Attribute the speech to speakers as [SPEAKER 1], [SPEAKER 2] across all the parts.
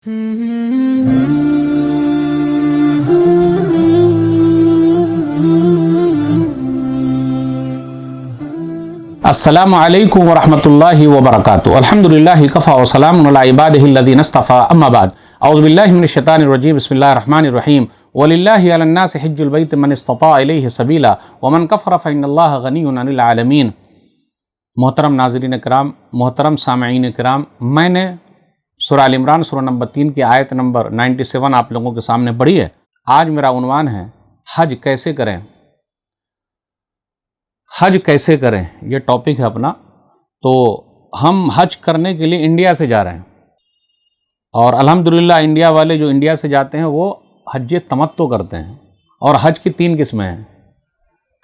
[SPEAKER 1] السلام علیکم ورحمۃ اللہ وبرکاتہ۔ الحمدللہ کفا وسلام علی عبادہ الذین اصطفیٰ، اما بعد، اعوذ باللہ من الشیطان الرجیم، بسم اللہ الرحمن الرحیم۔ وَلِلَّهِ عَلَى النَّاسِ حِجُّ الْبَيْتِ مَنِ اسْتَطَاعَ إِلَيْهِ سَبِيلًا وَمَنْ كَفَرَ فَإِنَّ اللَّهَ غَنِيٌّ عَنِ الْعَالَمِينَ۔ محترم ناظرین کرام، محترم سامعین کرام، میں نے سورہ ال عمران سورہ نمبر 3 کی آیت نمبر 97 آپ لوگوں کے سامنے پڑھی ہے۔ آج میرا عنوان ہے حج کیسے کریں۔ حج کیسے کریں، یہ ٹاپک ہے اپنا۔ تو ہم حج کرنے کے لیے انڈیا سے جا رہے ہیں، اور الحمدللہ انڈیا والے جو انڈیا سے جاتے ہیں وہ حج تمتع کرتے ہیں، اور حج کی 3 قسمیں ہیں: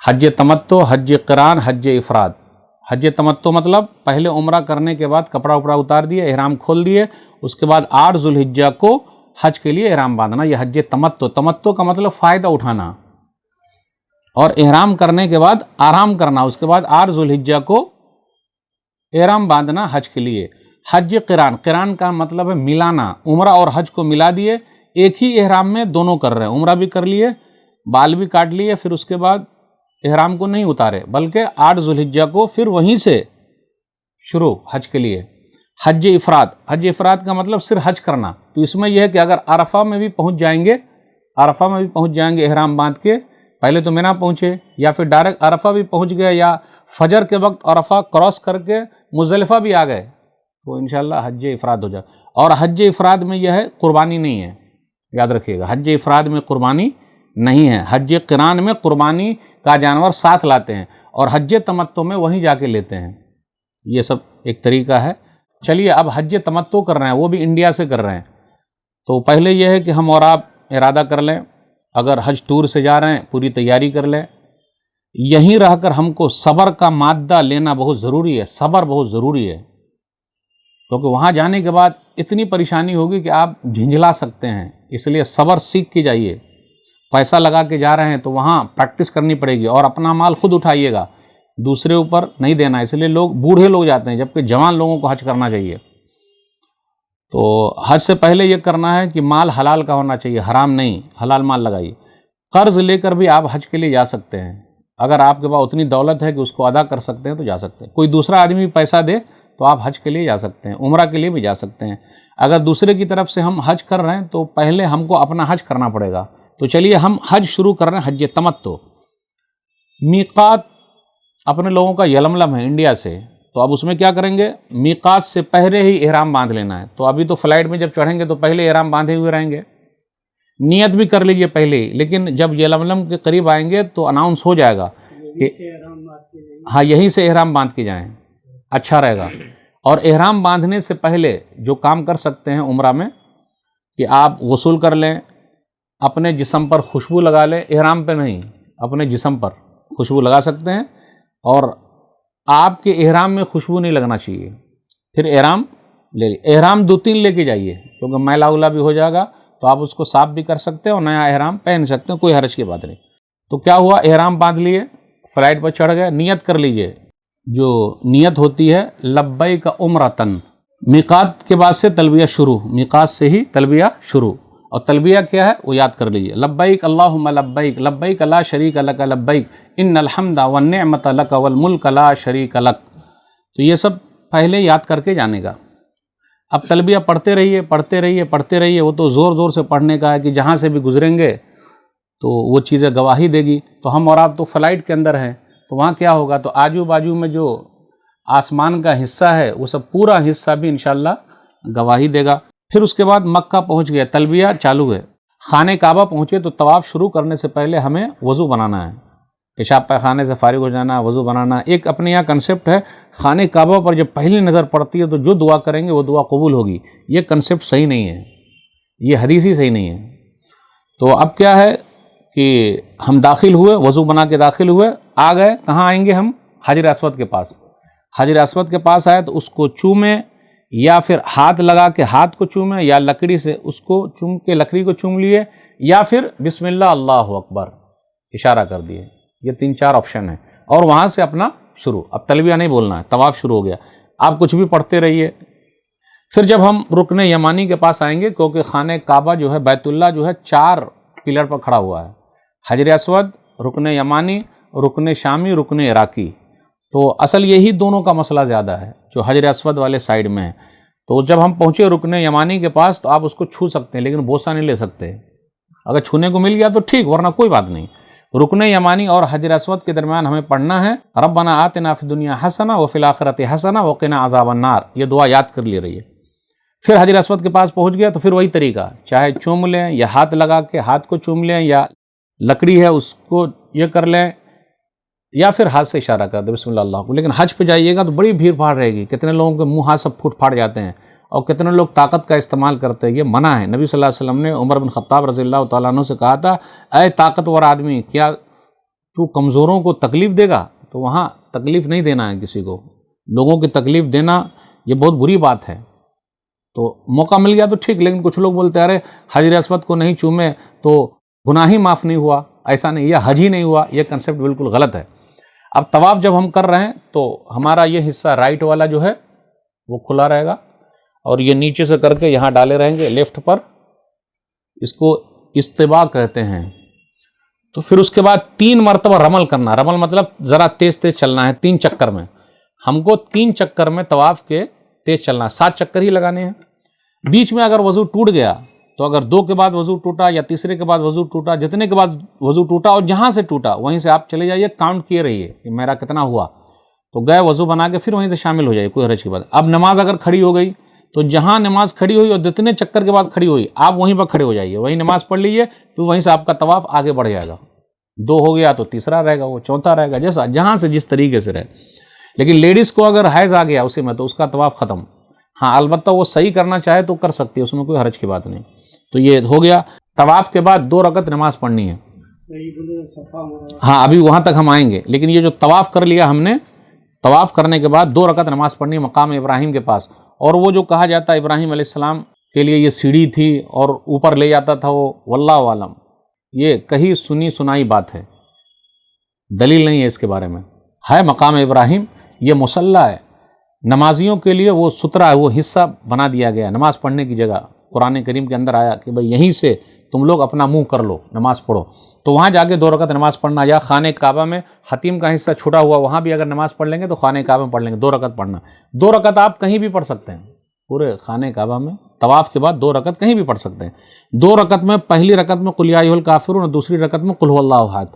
[SPEAKER 1] حج تمتع، حج قران، حج افراد۔ حج تمتع مطلب پہلے عمرہ کرنے کے بعد کپڑا اپڑا اتار دیے، احرام کھول دیے، اس کے بعد 8 ذو الحجہ کو حج کے لیے احرام باندھنا، یہ حج تمتع۔ تمتع کا مطلب فائدہ اٹھانا، اور احرام کرنے کے بعد آرام کرنا، اس کے بعد 8 ذو الحجہ کو احرام باندھنا حج کے لیے۔ حج قران، قران کا مطلب ہے ملانا، عمرہ اور حج کو ملا دیے، ایک ہی احرام میں دونوں کر رہے ہیں، عمرہ بھی کر لیے، بال بھی کاٹ لیے، پھر اس کے بعد احرام کو نہیں اتارے بلکہ 8 ذو الحجہ کو پھر وہیں سے شروع حج کے لیے۔ حج افراد، حج افراد کا مطلب صرف حج کرنا۔ تو اس میں یہ ہے کہ اگر عرفہ میں بھی پہنچ جائیں گے احرام باندھ کے، پہلے تو مینا پہنچے، یا پھر ڈائریکٹ عرفہ بھی پہنچ گئے، یا فجر کے وقت عرفہ کراس کر کے مزدلفہ بھی آ گئے، تو انشاءاللہ حج افراد ہو جائے۔ اور حج افراد میں یہ ہے قربانی نہیں ہے، یاد رکھیے گا، حج افراد میں قربانی نہیں ہے۔ حج قران میں قربانی کا جانور ساتھ لاتے ہیں، اور حج تمتع میں وہیں جا کے لیتے ہیں۔ یہ سب ایک طریقہ ہے۔ چلیے اب حج تمتع کر رہے ہیں، وہ بھی انڈیا سے کر رہے ہیں، تو پہلے یہ ہے کہ ہم اور آپ ارادہ کر لیں۔ اگر حج ٹور سے جا رہے ہیں پوری تیاری کر لیں۔ یہیں رہ کر ہم کو صبر کا مادہ لینا بہت ضروری ہے، صبر بہت ضروری ہے، کیونکہ وہاں جانے کے بعد اتنی پریشانی ہوگی کہ آپ جھنجھلا سکتے ہیں، اس لیے صبر سیکھ کے جائیے۔ پیسہ لگا کے جا رہے ہیں تو وہاں پریکٹس کرنی پڑے گی، اور اپنا مال خود اٹھائیے گا، دوسرے اوپر نہیں دینا۔ اس لیے لوگ بوڑھے لوگ جاتے ہیں، جبکہ جوان لوگوں کو حج کرنا چاہیے۔ تو حج سے پہلے یہ کرنا ہے کہ مال حلال کا ہونا چاہیے، حرام نہیں، حلال مال لگائیے۔ قرض لے کر بھی آپ حج کے لیے جا سکتے ہیں، اگر آپ کے پاس اتنی دولت ہے کہ اس کو ادا کر سکتے ہیں تو جا سکتے ہیں۔ کوئی دوسرا آدمی پیسہ دے تو آپ حج کے لیے جا سکتے ہیں، عمرہ کے لیے بھی جا سکتے ہیں۔ اگر دوسرے کی طرف سے ہم حج کر رہے ہیں تو پہلے ہم کو اپنا حج کرنا پڑے گا۔ تو چلیے ہم حج شروع کر رہے ہیں، حج تمتع۔ میقات اپنے لوگوں کا یلملم ہے انڈیا سے، تو اب اس میں کیا کریں گے، میقات سے پہلے ہی احرام باندھ لینا ہے۔ تو ابھی تو فلائٹ میں جب چڑھیں گے تو پہلے احرام باندھے ہوئے رہیں گے، نیت بھی کر لیجئے پہلے ہی، لیکن جب یلملم کے قریب آئیں گے تو اناؤنس ہو جائے گا کہ ہاں یہیں سے احرام باندھ کے جائیں، اچھا رہے گا۔ اور احرام باندھنے سے پہلے جو کام کر سکتے ہیں عمرہ میں، کہ آپ غسل کر لیں، اپنے جسم پر خوشبو لگا لیں، احرام پہ نہیں، اپنے جسم پر خوشبو لگا سکتے ہیں، اور آپ کے احرام میں خوشبو نہیں لگنا چاہیے۔ پھر احرام لے لیے، احرام 2-3 لے کے جائیے، کیونکہ میلا اولا بھی ہو جائے گا، تو آپ اس کو صاف بھی کر سکتے ہیں اور نیا احرام پہن سکتے ہیں، کوئی حرج کی بات نہیں۔ تو کیا ہوا، احرام باندھ لیے، فلائٹ پر چڑھ گئے، نیت کر لیجئے۔ جو نیت ہوتی ہے لبیک عمرتن، میقات کے بعد سے تلبیہ شروع، میقات سے ہی تلبیہ شروع۔ اور تلبیہ کیا ہے وہ یاد کر لیجئے، لبیک اللہم لبیک، لبیک لا شریک لک لبیک، ان الحمد والنعمت لک والملک لا شریک لک۔ تو یہ سب پہلے یاد کر کے جانے گا۔ اب تلبیہ پڑھتے رہیے، وہ تو زور زور سے پڑھنے کا ہے کہ جہاں سے بھی گزریں گے تو وہ چیزیں گواہی دے گی۔ تو ہم اور آپ تو فلائٹ کے اندر ہیں، تو وہاں کیا ہوگا، تو آجو باجو میں جو آسمان کا حصہ ہے وہ سب پورا حصہ بھی انشاءاللہ گواہی دے گا۔ پھر اس کے بعد مکہ پہنچ گئے، تلبیہ چالو ہے۔ خانہ کعبہ پہنچے تو طواف شروع کرنے سے پہلے ہمیں وضو بنانا ہے، پیشاب پاخانے سے فارغ ہو جانا، وضو بنانا۔ ایک اپنے یہاں کنسیپٹ ہے، خانہ کعبہ پر جب پہلی نظر پڑتی ہے تو جو دعا کریں گے وہ دعا قبول ہوگی، یہ کنسیپٹ صحیح نہیں ہے، یہ حدیثی صحیح نہیں ہے۔ تو اب کیا ہے کہ ہم داخل ہوئے، وضو بنا کے داخل ہوئے، آ گئے، کہاں آئیں گے ہم، حجر اسود کے پاس۔ حجر اسود کے پاس آئے تو اس کو چومیں، یا پھر ہاتھ لگا کے ہاتھ کو چومیں، یا لکڑی سے اس کو چوم کے لکڑی کو چوم لیے، یا پھر بسم اللہ اللہ اکبر اشارہ کر دیے۔ یہ 3-4 آپشن ہیں، اور وہاں سے اپنا شروع۔ اب تلبیہ نہیں بولنا ہے، طواف شروع ہو گیا۔ آپ کچھ بھی پڑھتے رہیے، پھر جب ہم رکن یمانی کے پاس آئیں گے، کیونکہ خانہ کعبہ جو ہے، بیت اللہ جو ہے 4 پلر پر کھڑا ہوا ہے، حجر اسود، رکن یمانی، رکن شامی، رکن عراقی. تو اصل یہی دونوں کا مسئلہ زیادہ ہے جو حجر اسود والے سائڈ میں ہے. تو جب ہم پہنچے رکن یمانی کے پاس تو آپ اس کو چھو سکتے ہیں، لیکن بوسہ نہیں لے سکتے. اگر چھونے کو مل گیا تو ٹھیک، ورنہ کوئی بات نہیں. رکن یمانی اور حجر اسود کے درمیان ہمیں پڑھنا ہے ربنا آتنا فی الدنیا حسنہ وفی الآخرۃ حسنہ وقنا عذاب النار. یہ دعا یاد کر لی رہی ہے. پھر حجر اسود کے پاس پہنچ گیا تو پھر وہی طریقہ، چاہے چوم لیں یا ہاتھ لگا کے ہاتھ کو چوم لیں، یا لکڑی ہے اس کو یہ کر لیں، یا پھر ہاتھ سے اشارہ کر دیں بسم اللہ اللہ کو. لیکن حج پہ جائیے گا تو بڑی بھیڑ بھاڑ رہے گی، کتنے لوگوں کے منہ ہاتھ سب پھوٹ پھاڑ جاتے ہیں، اور کتنے لوگ طاقت کا استعمال کرتے ہیں. یہ منع ہے. نبی صلی اللہ علیہ وسلم نے عمر بن خطاب رضی اللہ تعالیٰ عنہ سے کہا تھا، اے طاقتور آدمی، کیا تو کمزوروں کو تکلیف دے گا؟ تو وہاں تکلیف نہیں دینا ہے کسی کو، لوگوں کی تکلیف دینا یہ بہت بری بات ہے. تو موقع مل گیا تو ٹھیک، لیکن کچھ لوگ بولتے ہیں ارے حجر اسود کو نہیں چومے تو گناہ ہی معاف نہیں ہوا. ایسا نہیں، یہ حج ہی نہیں ہوا. یہ کنسیپٹ بالکل غلط ہے. اب طواف جب ہم کر رہے ہیں تو ہمارا یہ حصہ رائٹ والا جو ہے وہ کھلا رہے گا، اور یہ نیچے سے کر کے یہاں ڈالے رہیں گے لیفٹ پر. اس کو استباء کہتے ہیں. تو پھر اس کے بعد 3 مرتبہ رمل کرنا. رمل مطلب ذرا تیز تیز چلنا ہے 3 چکر میں. ہم کو 3 چکر میں طواف کے تیز چلنا ہے، 7 چکر ہی لگانے ہیں. بیچ میں اگر وضو ٹوٹ گیا تو اگر 2 کے بعد وضو ٹوٹا یا تیسرے کے بعد وضو ٹوٹا، جتنے کے بعد وضو ٹوٹا اور جہاں سے ٹوٹا وہیں سے آپ چلے جائیے، کاؤنٹ کیے رہیے کہ میرا کتنا ہوا. تو گئے وضو بنا کے پھر وہیں سے شامل ہو جائیے، کوئی حرج کی بات. اب نماز اگر کھڑی ہو گئی تو جہاں نماز کھڑی ہوئی اور جتنے چکر کے بعد کھڑی ہوئی آپ وہیں پر کھڑے ہو جائیے، وہیں نماز پڑھ لیجیے. پھر وہیں سے آپ کا طواف آگے بڑھ جائے گا. 2 ہو گیا تو تیسرا رہے گا، وہ چوتھا رہے گا، جیسا جہاں سے جس طریقے سے رہے. لیکن لیڈیز کو اگر حیض آ گیا اسی میں تو اس کا طواف ختم. ہاں البتہ وہ صحیح کرنا چاہے تو کر سکتی ہے، اس میں کوئی حرج کی بات نہیں. تو یہ ہو گیا. طواف کے بعد 2 رکعت نماز پڑھنی ہے. ہاں ابھی وہاں تک ہم آئیں گے، لیکن یہ جو طواف کر لیا ہم نے، طواف کرنے کے بعد 2 رکعت نماز پڑھنی ہے مقام ابراہیم کے پاس. اور وہ جو کہا جاتا ہے ابراہیم علیہ السلام کے لیے یہ سیڑھی تھی اور اوپر لے جاتا تھا وہ، واللہ عالم، یہ کہیں سنی سنائی بات ہے، دلیل نہیں ہے اس کے بارے میں. ہے مقام ابراہیم، یہ مصلی ہے نمازیوں کے لیے، وہ سترہ ہے، وہ حصہ بنا دیا گیا نماز پڑھنے کی جگہ. قرآن کریم کے اندر آیا کہ بھئی یہیں سے تم لوگ اپنا منہ کر لو، نماز پڑھو. تو وہاں جا کے 2 رکعت نماز پڑھنا، یا خانہ کعبہ میں حتیم کا حصہ چھٹا ہوا وہاں بھی اگر نماز پڑھ لیں گے تو خانہ کعبہ میں پڑھ لیں گے. 2 رکعت پڑھنا. 2 رکعت آپ کہیں بھی پڑھ سکتے ہیں پورے خانہ کعبہ میں. طواف کے بعد 2 رکعت کہیں بھی پڑھ سکتے ہیں. 2 رکعت میں پہلی رکعت میں قل یا ایھا الکافرون اور دوسری رکعت میں قل ھو اللہ احد.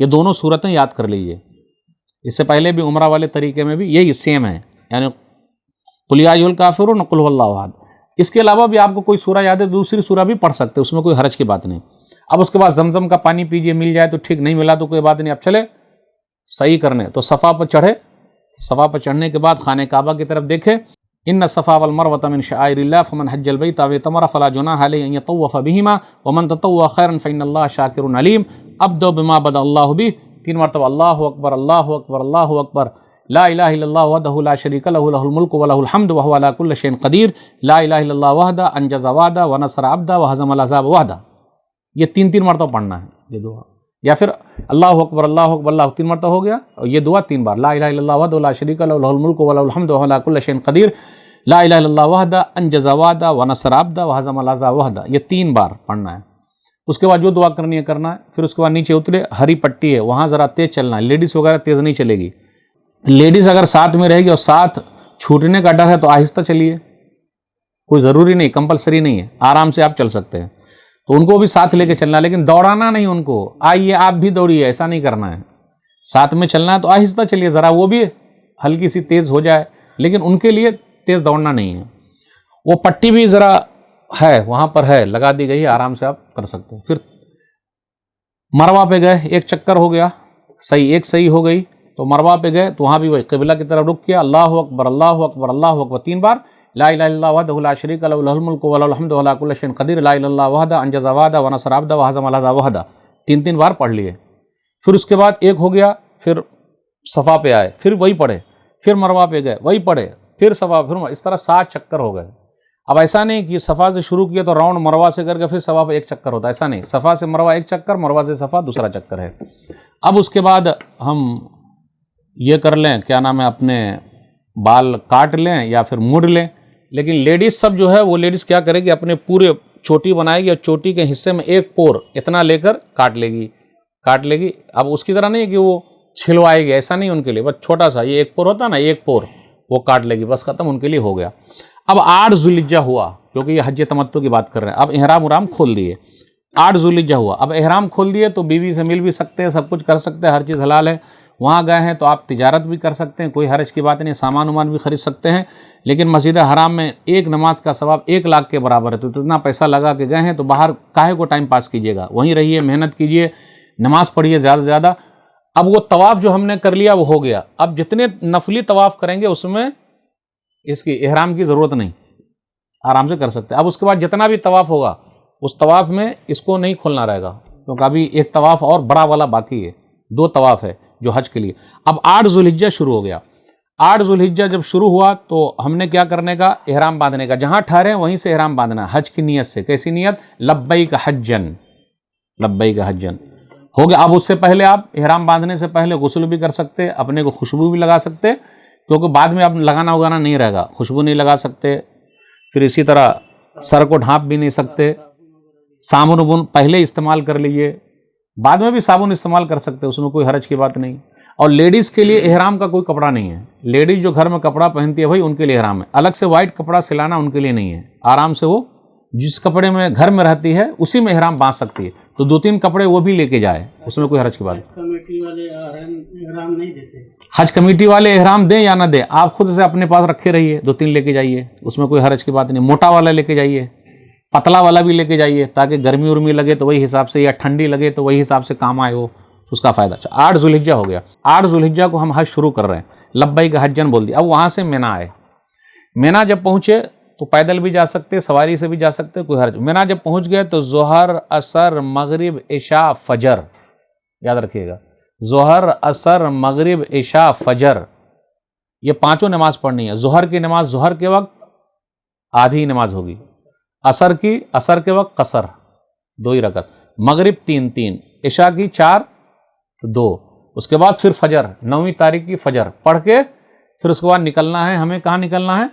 [SPEAKER 1] یہ دونوں صورتیں یاد کر لیجیے. اس سے پہلے بھی عمرہ والے طریقے میں بھی یہی سیم ہے، یعنی قل یا ایھا الکافرون اور قل ھو اللہ احد. اس کے علاوہ بھی آپ کو کوئی سورہ یاد ہے دوسری سورہ بھی پڑھ سکتے ہیں، اس میں کوئی حرج کی بات نہیں. اب اس کے بعد زمزم کا پانی پیجیے، مل جائے تو ٹھیک، نہیں ملا تو کوئی بات نہیں. اب چلے صحیح کرنے تو صفا پر چڑھے. صفا پر چڑھنے کے بعد خانہ کعبہ کی طرف دیکھے. ان الصفا والمروۃ من شعائر اللہ فمن حج البیت او اعتمر فلا جناح علیہ ان یطوف بہما ومن تطوع خیرا فان اللہ شاکر علیم. ابدأ بما بدأ اللہ بہ. 3 مرتبہ اللہ اکبر اللہ اکبر اللہ اکبر. لا الہ الا اللہ وحدہ لا شریک لہ لہ الملک ولہ الحمد وہو علی کل شیء قدیر. لا الہ الا اللہ وحدہ انجز وعدہ ونصر عبدہ وہزم الاحزاب وحدہ. یہ 3 مرتبہ پڑھنا ہے یہ دعا. یا پھر اللہ اکبر اللہ اکبر اللہ 3 مرتبہ ہو گیا، اور یہ دعا 3 بار. لا الہ الا اللہ وحدہ لا شریک لہ لہ الملک ولہ الحمد وہو علی کل شیء قدیر. لا الہ الا اللہ وحدہ انجز وعدہ ونصر عبدہ وہزم الاحزاب وحدہ. یہ 3 بار پڑھنا ہے. اس کے بعد جو دعا کرنی ہے کرنا ہے. پھر اس کے بعد نیچے اترے، ہری پٹی ہے وہاں ذرا تیز چلنا ہے. لیڈیز وغیرہ تیز نہیں چلے گی. لیڈیز اگر ساتھ میں رہے گی اور ساتھ چھوٹنے کا ڈر ہے تو آہستہ چلیے، کوئی ضروری نہیں، کمپلسری نہیں ہے، آرام سے آپ چل سکتے ہیں. تو ان کو بھی ساتھ لے کے چلنا، لیکن دوڑانا نہیں ان کو، آئیے آپ بھی دوڑیے، ایسا نہیں کرنا ہے. ساتھ میں چلنا ہے تو آہستہ چلیے، ذرا وہ بھی ہلکی سی تیز ہو جائے، لیکن ان کے لیے تیز دوڑنا نہیں ہے. وہ پٹی بھی ذرا ہے وہاں پر ہے، لگا دی گئی ہے، آرام سے آپ کر سکتے ہیں. پھر مروہ پہ گئے، 1 چکر ہو گیا، صحیح، 1 صحیح ہو گئی. تو مروہ پہ گئے تو وہاں بھی وہی قبلہ کی طرف رک کیا، اللہ اکبر اللہ اکبر اللہ اکبر 3 بار. لا الہ الا اللہ وحدہ لا شریک لہ لہ الملک ولہ الحمد وعلی کل شیء قدیر. لا الہ الا اللہ وحدہ انجز وعدہ ونصر عبدہ وہزم الاحزاب وحدہ. 3 بار پڑھ لیے. پھر اس کے بعد 1 ہو گیا، پھر صفا پہ آئے، پھر وہی پڑھے، پھر مروہ پہ گئے وہی پڑھے، پھر صفا، پھر اس طرح 7 چکر ہو گئے. اب ایسا نہیں کہ صفا سے شروع کیا تو راؤنڈ مروہ سے کر کے پھر صفا پہ 1 چکر ہوتا ہے، ایسا نہیں. صفا سے مروہ 1 چکر، مروہ سے صفا دوسرا چکر ہے. اب اس کے بعد ہم یہ کر لیں، کیا نام ہے، اپنے بال کاٹ لیں یا پھر مڑ لیں، لیکن لیڈیز سب جو ہے وہ لیڈیز کیا کرے گی, اپنے پورے چوٹی بنائے گی اور چوٹی کے حصے میں ایک پور اتنا لے کر کاٹ لے گی. اب اس کی طرح نہیں کہ وہ چھلوائے گی, ایسا نہیں ان کے لیے, بس چھوٹا سا یہ ایک پور ہوتا نا, ایک پور وہ کاٹ لے گی, بس ختم, ان کے لیے ہو گیا. اب 8 ذوالحجہ ہوا, کیونکہ یہ حج تمتع کی بات کر رہے ہیں. اب احرام کھول دیے, 8 ذوالحجہ ہوا. اب احرام کھول دیے تو بیوی سے مل بھی سکتے ہیں, سب کچھ کر سکتے ہیں, ہر چیز حلال ہے. وہاں گئے ہیں تو آپ تجارت بھی کر سکتے ہیں, کوئی حرج کی بات نہیں, سامان بھی خرید سکتے ہیں. لیکن مسجد حرام میں ایک نماز کا ثواب 1 لاکھ کے برابر ہے. تو اتنا پیسہ لگا کے گئے ہیں تو باہر کاہے کو ٹائم پاس کیجیے گا, وہیں رہیے, محنت کیجیے, نماز پڑھیے زیادہ سے زیادہ. اب وہ طواف جو ہم نے کر لیا وہ ہو گیا. اب جتنے نفلی طواف کریں گے اس میں اس کی احرام کی ضرورت نہیں, آرام سے کر سکتے. اب اس کے بعد جتنا بھی طواف ہوگا اس طواف میں اس کو نہیں کھولنا رہے گا, کیونکہ ابھی ایک طواف اور بڑا والا باقی ہے, 2 طواف ہے جو حج کے لیے. اب 8 ذوالحجہ شروع ہو گیا. 8 ذوالحجہ جب شروع ہوا تو ہم نے کیا کرنے کا, احرام باندھنے کا. جہاں ٹھہرے وہیں سے احرام باندھنا, حج کی نیت سے. کیسی نیت؟ لبیک حجن, لبیک حجن ہو گیا. اب اس سے پہلے آپ احرام باندھنے سے پہلے غسل بھی کر سکتے, اپنے کو خوشبو بھی لگا سکتے, کیونکہ بعد میں آپ لگانا اگانا نہیں رہے گا, خوشبو نہیں لگا سکتے. پھر اسی طرح سر کو ڈھانپ بھی نہیں سکتے. صابن پہلے استعمال کر لیجئے, بعد میں بھی صابن استعمال کر سکتے, اس میں کوئی حرج کی بات نہیں. اور لیڈیز کے لیے احرام کا کوئی کپڑا نہیں ہے. لیڈیز جو گھر میں کپڑا پہنتی ہے بھائی ان کے لیے احرام ہے, الگ سے وائٹ کپڑا سلانا ان کے لیے نہیں ہے. آرام سے وہ جس کپڑے میں گھر میں رہتی ہے اسی میں احرام باندھ سکتی ہے. تو 2-3 کپڑے وہ بھی لے کے جائے, اس میں کوئی حرج کی بات نہیں.
[SPEAKER 2] کمیٹی والے احرام نہیں دیتے,
[SPEAKER 1] حج کمیٹی والے احرام دیں یا نہ دیں, آپ خود سے اپنے پاس رکھے رہیے, 2-3 لے کے جائیے, اس میں کوئی حرج کی بات نہیں. موٹا والا لے کے جائیے, پتلا والا بھی لے کے جائیے, تاکہ گرمی ورمی لگے تو وہی حساب سے, یا ٹھنڈی لگے تو وہی حساب سے کام آئے, وہ اس کا فائدہ. 8 ذوالحجہ ہو گیا. 8 ذوالحجہ کو ہم حج شروع کر رہے ہیں, لبیک حجن بول دیا. اب وہاں سے منی آئے. منی جب پہنچے تو پیدل بھی جا سکتے, سواری سے بھی جا سکتے, کوئی حرج. منی جب پہنچ گئے تو ظہر, عصر, مغرب, عشاء, فجر, یاد رکھیے گا, ظہر, عصر, مغرب, عشاء, فجر, یہ 5 نماز پڑھنی ہے. ظہر کی نماز ظہر کے وقت آدھی نماز ہوگی, عصر کی عصر کے وقت قصر 2 ہی رکعت, مغرب 3, عشاء کی 4 تو 2. اس کے بعد پھر فجر, 9ویں تاریخ کی فجر پڑھ کے پھر اس کے بعد نکلنا ہے. ہمیں کہاں نکلنا ہے؟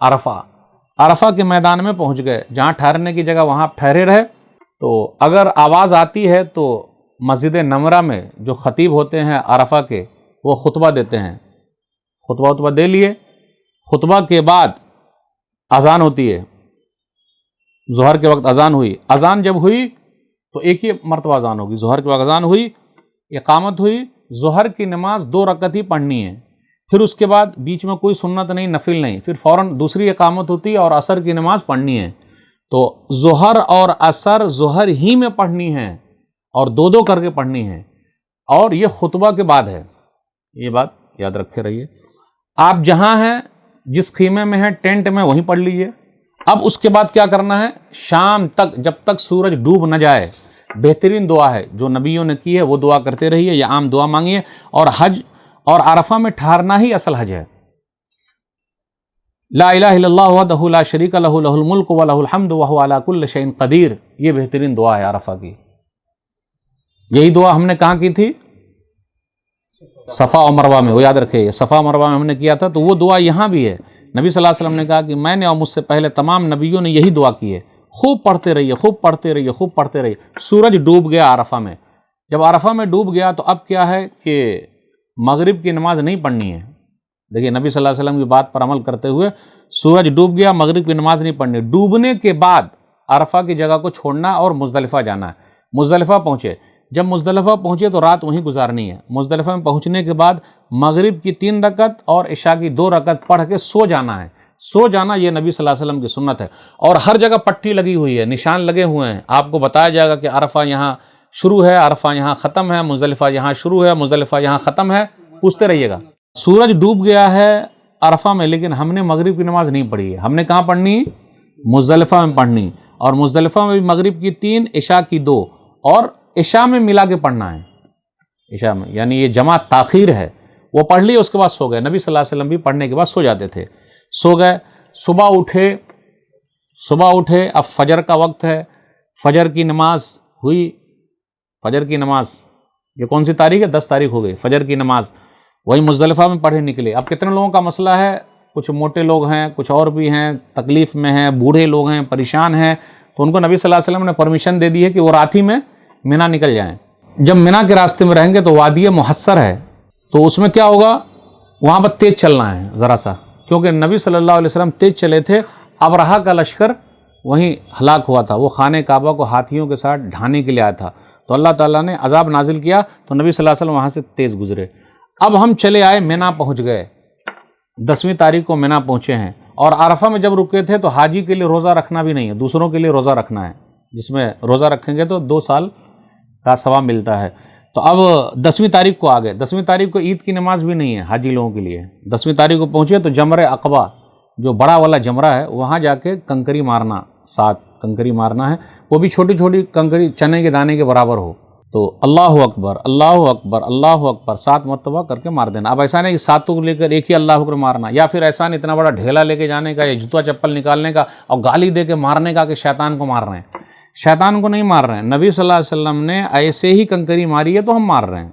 [SPEAKER 1] عرفہ. عرفہ کے میدان میں پہنچ گئے, جہاں ٹھہرنے کی جگہ وہاں ٹھہرے رہے. تو اگر آواز آتی ہے تو مسجد نمرہ میں جو خطیب ہوتے ہیں عرفہ کے, وہ خطبہ دیتے ہیں, خطبہ دے لیے. خطبہ کے بعد اذان ہوتی ہے, ظہر کے وقت اذان ہوئی. اذان جب ہوئی تو ایک ہی مرتبہ اذان ہوگی. ظہر کے وقت اذان ہوئی, اقامت ہوئی, ظہر کی نماز 2 رکعت ہی پڑھنی ہے. پھر اس کے بعد بیچ میں کوئی سنت نہیں, نفل نہیں, پھر فوراً دوسری اقامت ہوتی ہے اور عصر کی نماز پڑھنی ہے. تو ظہر اور عصر ظہر ہی میں پڑھنی ہے اور 2 کر کے پڑھنی ہے, اور یہ خطبہ کے بعد ہے. یہ بات یاد رکھے رہیے. آپ جہاں ہیں, جس خیمے میں ہیں, ٹینٹ میں, وہیں پڑھ لیجئے. اب اس کے بعد کیا کرنا ہے؟ شام تک, جب تک سورج ڈوب نہ جائے, بہترین دعا ہے جو نبیوں نے کی ہے, وہ دعا کرتے رہیے, یا عام دعا مانگیے. اور حج اور عرفہ میں ٹھہرنا ہی اصل حج ہے. لا الہ الا اللہ وحدہ لا شریک لہ لہ الملک ولہ الحمد وہو علی کل شیء قدیر, یہ بہترین دعا ہے عرفہ کی. یہی دعا ہم نے کہاں کی تھی؟ صفا و مروہ میں, وہ یاد رکھے, صفا و مروہ میں ہم نے کیا تھا. تو وہ دعا یہاں بھی ہے. نبی صلی اللہ علیہ وسلم نے کہا کہ میں نے اور مجھ سے پہلے تمام نبیوں نے یہی دعا کی ہے. خوب پڑھتے رہیے, خوب پڑھتے رہیے, خوب پڑھتے رہیے. سورج ڈوب گیا عرفہ میں. جب عرفہ میں ڈوب گیا تو اب کیا ہے کہ مغرب کی نماز نہیں پڑھنی ہے. دیکھیے نبی صلی اللہ علیہ وسلم کی بات پر عمل کرتے ہوئے, سورج ڈوب گیا, مغرب کی نماز نہیں پڑھنی. ڈوبنے کے بعد عرفہ کی جگہ کو چھوڑنا اور مزدلفہ جانا ہے. مزدلفہ پہنچے, جب مزدلفہ پہنچے تو رات وہیں گزارنی ہے. مزدلفہ میں پہنچنے کے بعد مغرب کی 3 رکعت اور عشاء کی 2 رکعت پڑھ کے سو جانا ہے. سو جانا یہ نبی صلی اللہ علیہ وسلم کی سنت ہے. اور ہر جگہ پٹی لگی ہوئی ہے, نشان لگے ہوئے ہیں. آپ کو بتایا جائے گا کہ عرفہ یہاں شروع ہے, عرفہ یہاں ختم ہے, مزدلفہ یہاں شروع ہے, مزدلفہ یہاں ختم ہے. پوچھتے رہیے گا. سورج ڈوب گیا ہے عرفہ میں, لیکن ہم نے مغرب کی نماز نہیں پڑھی ہے. ہم نے کہاں پڑھنی؟ مزدلفہ میں پڑھنی. اور مزدلفہ میں بھی مغرب کی 3, عشاء کی 2, اور عشاء میں ملا کے پڑھنا ہے. عشاء میں یعنی یہ جمع تاخیر ہے, وہ پڑھ لی, اس کے بعد سو گئے. نبی صلی اللہ علیہ وسلم بھی پڑھنے کے بعد سو جاتے تھے. سو گئے, صبح اٹھے, اب فجر کا وقت ہے. فجر کی نماز ہوئی. فجر کی نماز یہ کون سی تاریخ ہے؟ 10 تاریخ ہو گئی. فجر کی نماز وہی مزدلفہ میں پڑھے نکلے. اب کتنے لوگوں کا مسئلہ ہے, کچھ موٹے لوگ ہیں، کچھ اور بھی ہیں تکلیف میں ہیں، بوڑھے لوگ ہیں، پریشان ہیں، تو ان کو نبی صلی اللہ علیہ وسلم نے پرمیشن دے دی ہے کہ وہ رات ہی میں منا نکل جائیں۔ جب منا کے راستے میں رہیں گے تو وادی محصر ہے، تو اس میں کیا ہوگا، وہاں پر تیز چلنا ہے ذرا سا، کیونکہ نبی صلی اللہ علیہ وسلم تیز چلے تھے، ابرہہ کا لشکر وہیں ہلاک ہوا تھا، وہ خانہ کعبہ کو ہاتھیوں کے ساتھ ڈھانے کے لیے آیا تھا، تو اللہ تعالیٰ نے عذاب نازل کیا، تو نبی صلی اللہ علیہ وسلم وہاں سے تیز گزرے۔ اب ہم چلے آئے، مینا پہنچ گئے، 10ویں تاریخ کو مینا پہنچے ہیں، اور عرفہ میں جب رکے تھے تو حاجی کے لیے روزہ رکھنا بھی نہیں ہے، دوسروں کے لیے روزہ رکھنا ہے، جس میں روزہ رکھیں گے تو 2 سال کا ثواب ملتا ہے۔ تو اب 10ویں تاریخ کو آ گئے، 10ویں تاریخ کو عید کی نماز بھی نہیں ہے حاجی لوگوں کے لیے، 10ویں تاریخ کو پہنچے تو جمرہ عقبہ جو بڑا والا جمرہ ہے وہاں جا کے کنکری مارنا، 7 کنکری مارنا ہے، وہ بھی چھوٹی چھوٹی کنکری چنے کے دانے کے برابر ہو، تو اللہ اکبر اللہ اکبر اللہ اکبر 7 مرتبہ کر کے مار دینا۔ اب ایسا نہیں کہ 7 کو لے کر ایک ہی اللہ اکبر مارنا، یا پھر ایسا نہیں اتنا بڑا ڈھیلا لے کے جانے کا یا جوتا چپل نکالنے کا اور گالی دے کے مارنے کا کہ شیطان کو مار رہے ہیں۔ شیطان کو نہیں مار رہے ہیں، نبی صلی اللہ علیہ وسلم نے ایسے ہی کنکری ماری ہے تو ہم مار رہے ہیں،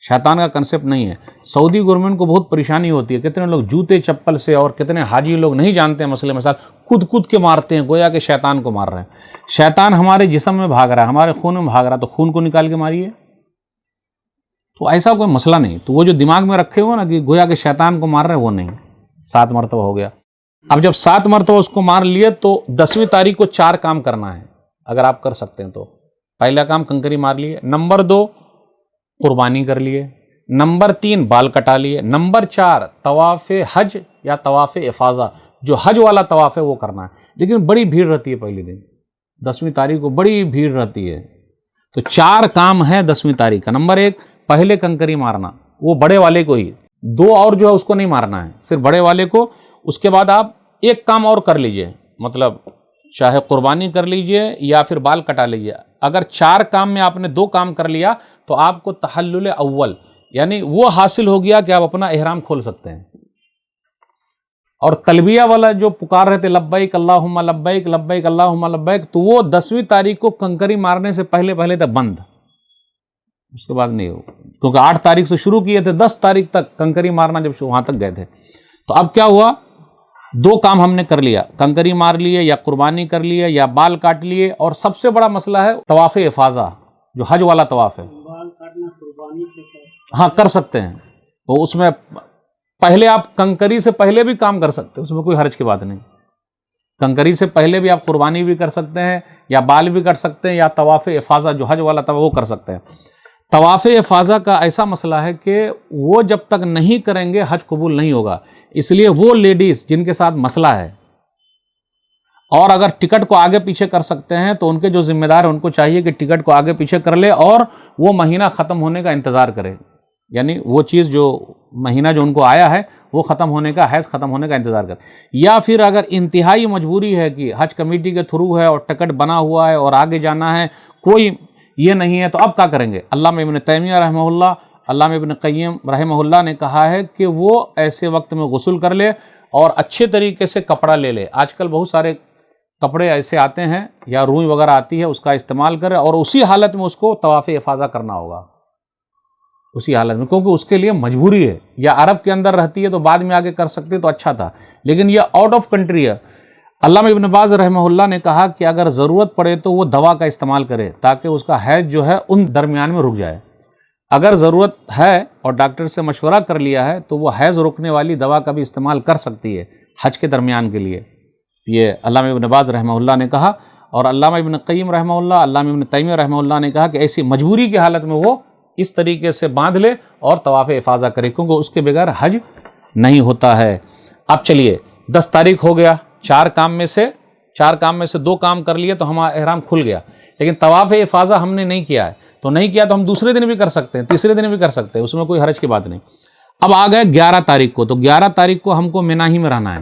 [SPEAKER 1] شیطان کا کنسپٹ نہیں ہے۔ سعودی گورنمنٹ کو بہت پریشانی ہوتی ہے، کتنے لوگ جوتے چپل سے، اور کتنے حاجی لوگ نہیں جانتے ہیں مسئلے مسائل، کود کے مارتے ہیں گویا کہ شیطان کو مار رہے ہیں۔ شیطان ہمارے جسم میں بھاگ رہا ہے، ہمارے خون میں بھاگ رہا ہے، تو خون کو نکال کے ماریے، تو ایسا کوئی مسئلہ نہیں۔ تو وہ جو دماغ میں رکھے ہوئے نا کہ گویا کہ شیطان کو مار رہے ہیں، وہ نہیں، 7 مرتبہ ہو گیا۔ اب جب 7 مرتبہ اس کو مار لیے تو 10ویں تاریخ کو 4 کام کرنا ہے، اگر آپ کر سکتے ہیں تو۔ پہلا کام کنکری مار لیے، نمبر 2 قربانی کر لیے، نمبر 3 بال کٹا لیے، نمبر 4 طواف حج یا طواف افاضہ، جو حج والا طواف ہے وہ کرنا ہے، لیکن بڑی بھیڑ رہتی ہے پہلے دن، 10ویں تاریخ کو بڑی بھیڑ رہتی ہے۔ تو 4 کام ہے 10ویں تاریخ کا۔ نمبر 1 پہلے کنکری مارنا، وہ بڑے والے کو ہی، 2 اور جو ہے اس کو نہیں مارنا ہے، صرف بڑے والے کو۔ اس کے بعد آپ ایک کام اور کر لیجئے، مطلب چاہے قربانی کر لیجئے یا پھر بال کٹا لیجئے۔ اگر 4 کام میں آپ نے 2 کام کر لیا تو آپ کو تحلل اول، یعنی وہ حاصل ہو گیا کہ آپ اپنا احرام کھول سکتے ہیں۔ اور تلبیہ والا جو پکار رہے تھے لبیک اللہم لبیک لبیک اللہم لبیک، تو وہ 10ویں تاریخ کو کنکری مارنے سے پہلے تھا بند، اس کے بعد نہیں ہو، کیونکہ 8 تاریخ سے شروع کیے تھے، 10 تاریخ تک کنکری مارنا جب وہاں تک گئے تھے۔ تو اب کیا ہوا، 2 کام ہم نے کر لیا، کنکری مار لیے یا قربانی کر لیے یا بال کاٹ لیے، اور سب سے بڑا مسئلہ ہے طواف افاضہ جو حج والا طواف ہے،
[SPEAKER 2] بال کاٹنا قربانی سے
[SPEAKER 1] ہاں کر سکتے ہیں، تو اس میں پہلے آپ کنکری سے پہلے بھی کام کر سکتے ہیں، اس میں کوئی حرج کی بات نہیں، کنکری سے پہلے بھی آپ قربانی بھی کر سکتے ہیں یا بال بھی کر سکتے ہیں، یا طواف افاضہ جو حج والا طواف وہ کر سکتے ہیں۔ طواف افاضہ کا ایسا مسئلہ ہے کہ وہ جب تک نہیں کریں گے حج قبول نہیں ہوگا، اس لیے وہ لیڈیز جن کے ساتھ مسئلہ ہے اور اگر ٹکٹ کو آگے پیچھے کر سکتے ہیں تو ان کے جو ذمہ دار ہیں ان کو چاہیے کہ ٹکٹ کو آگے پیچھے کر لے اور وہ مہینہ ختم ہونے کا انتظار کرے، یعنی وہ چیز جو مہینہ جو ان کو آیا ہے وہ ختم ہونے کا، حیض ختم ہونے کا انتظار کرے۔ یا پھر اگر انتہائی مجبوری ہے کہ حج کمیٹی کے تھرو ہے اور ٹکٹ بنا ہوا ہے اور آگے جانا ہے، کوئی یہ نہیں ہے، تو اب کیا کریں گے؟ علامہ ابن تیمیہ رحمہ اللہ، علامہ ابن قیم رحمہ اللہ نے کہا ہے کہ وہ ایسے وقت میں غسل کر لے اور اچھے طریقے سے کپڑا لے لے۔ آج کل بہت سارے کپڑے ایسے آتے ہیں یا روئی وغیرہ آتی ہے، اس کا استعمال کرے اور اسی حالت میں اس کو طواف افاضہ کرنا ہوگا، اسی حالت میں، کیونکہ اس کے لیے مجبوری ہے، یا عرب کے اندر رہتی ہے تو بعد میں آگے کر سکتے تو اچھا تھا، لیکن یہ آؤٹ آف کنٹری ہے۔ علامہ ابن باز رحمہ اللہ نے کہا کہ اگر ضرورت پڑے تو وہ دوا کا استعمال کرے تاکہ اس کا حیض جو ہے ان درمیان میں رک جائے۔ اگر ضرورت ہے اور ڈاکٹر سے مشورہ کر لیا ہے تو وہ حیض روکنے والی دوا کا بھی استعمال کر سکتی ہے حج کے درمیان کے لیے، یہ علامہ ابن باز رحمہ اللہ نے کہا۔ اور علامہ ابن قیم رحمہ اللہ، علامہ ابن تیمیہ رحمہ اللہ نے کہا کہ ایسی مجبوری کی حالت میں وہ اس طریقے سے باندھ لے اور طواف افاضہ کرے، کیونکہ اس کے بغیر حج نہیں ہوتا ہے۔ اب چلیے 10 تاریخ ہو گیا، 4 کام میں سے 2 کام کر لیے تو ہمارا احرام کھل گیا، لیکن طواف افاضہ ہم نے نہیں کیا ہے، تو نہیں کیا تو ہم دوسرے دن بھی کر سکتے ہیں، تیسرے دن بھی کر سکتے ہیں، اس میں کوئی حرج کی بات نہیں۔ اب آ گئے 11 تاریخ کو، تو 11 تاریخ کو ہم کو مینا ہی میں رہنا ہے،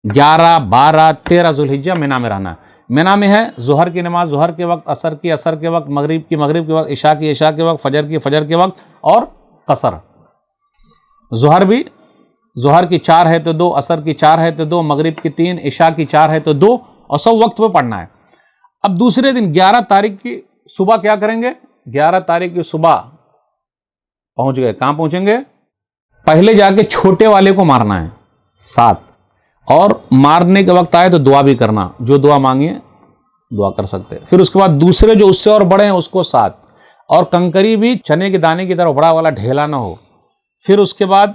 [SPEAKER 1] 11 12 13 ذوالحجہ مینا میں رہنا ہے۔ مینا میں ہے ظہر کی نماز ظہر کے وقت، عصر کے وقت، مغرب کی مغرب کے وقت، عشاء کے وقت، فجر کے وقت، اور قصر۔ ظہر کی 4 ہے تو 2، عصر کی 4 ہے تو 2، مغرب کی 3، عشاء کی 4 ہے تو 2، اور سب وقت پہ پڑھنا ہے۔ اب دوسرے دن 11 تاریخ کی صبح کیا کریں گے؟ 11 تاریخ کی صبح پہنچ گئے، کہاں پہنچیں گے؟ پہلے جا کے چھوٹے والے کو مارنا ہے، 7 اور مارنے کے وقت آئے تو دعا بھی کرنا, جو دعا مانگیے دعا کر سکتے. پھر اس کے بعد دوسرے جو اس سے اور بڑے ہیں اس کو 7, اور کنکری بھی چنے کے دانے کی طرح بڑا والا ڈھیلا نہ ہو. پھر اس کے بعد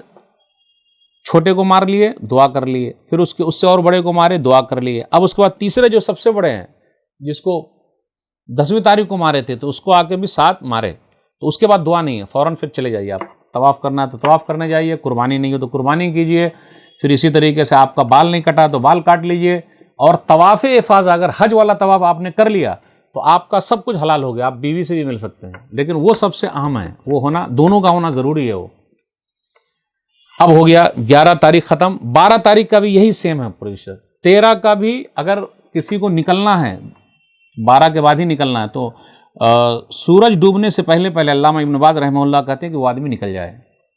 [SPEAKER 1] چھوٹے کو مار لیے دعا کر لیے, پھر اس سے اور بڑے کو مارے دعا کر لیے. اب اس کے بعد تیسرے جو سب سے بڑے ہیں جس کو 10ویں تاریخ کو مارے تھے تو اس کو آ کے بھی 7 مارے, تو اس کے بعد دعا نہیں ہے, فوراً پھر چلے جائیے. آپ طواف کرنا ہے تو طواف کرنے جائیے, قربانی نہیں ہو تو قربانی کیجیے. پھر اسی طریقے سے آپ کا بال نہیں کٹا تو بال کاٹ لیجیے. اور طواف افاضہ اگر حج والا طواف آپ نے کر لیا تو آپ کا سب کچھ حلال ہو گیا, آپ بیوی سے بھی مل سکتے ہیں, لیکن وہ سب سے اہم ہے, وہ ہونا دونوں کا ہونا ضروری ہے. وہ اب ہو گیا 11 تاریخ ختم. 12 تاریخ کا بھی یہی سیم ہے پروسیجر. 13 کا بھی اگر کسی کو نکلنا ہے 12 کے بعد ہی نکلنا ہے تو سورج ڈوبنے سے پہلے علامہ ابن باز رحمہ اللہ کہتے ہیں کہ وہ آدمی نکل جائے,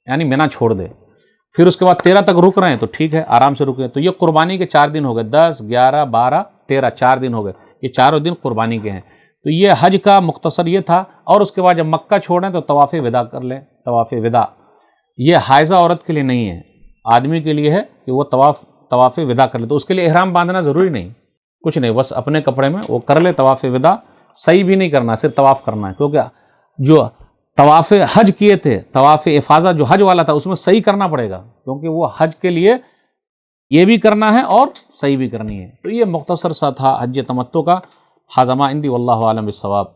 [SPEAKER 1] یعنی مینا چھوڑ دے. پھر اس کے بعد 13 تک رک رہے ہیں تو ٹھیک ہے, آرام سے رکے. تو یہ قربانی کے 4 دن ہو گئے, 10 11 12 13, 4 دن ہو گئے. یہ چاروں دن قربانی کے ہیں. تو یہ حج کا مختصر یہ تھا. اور اس کے بعد جب مکہ چھوڑیں تو طواف وداع کر لیں. طواف وداع یہ حائضہ عورت کے لیے نہیں ہے, آدمی کے لیے ہے کہ وہ طواف وداع کر لے. تو اس کے لیے احرام باندھنا ضروری نہیں, کچھ نہیں, بس اپنے کپڑے میں وہ کر لے طواف وداع. صحیح بھی نہیں کرنا, صرف طواف کرنا ہے, کیونکہ جو طواف حج کیے تھے, طواف افاضہ جو حج والا تھا اس میں صحیح کرنا پڑے گا, کیونکہ وہ حج کے لیے یہ بھی کرنا ہے اور صحیح بھی کرنی ہے. تو یہ مختصر سا تھا حج تمتع کا. ھذا ما عندی واللہ اعلم بالصواب.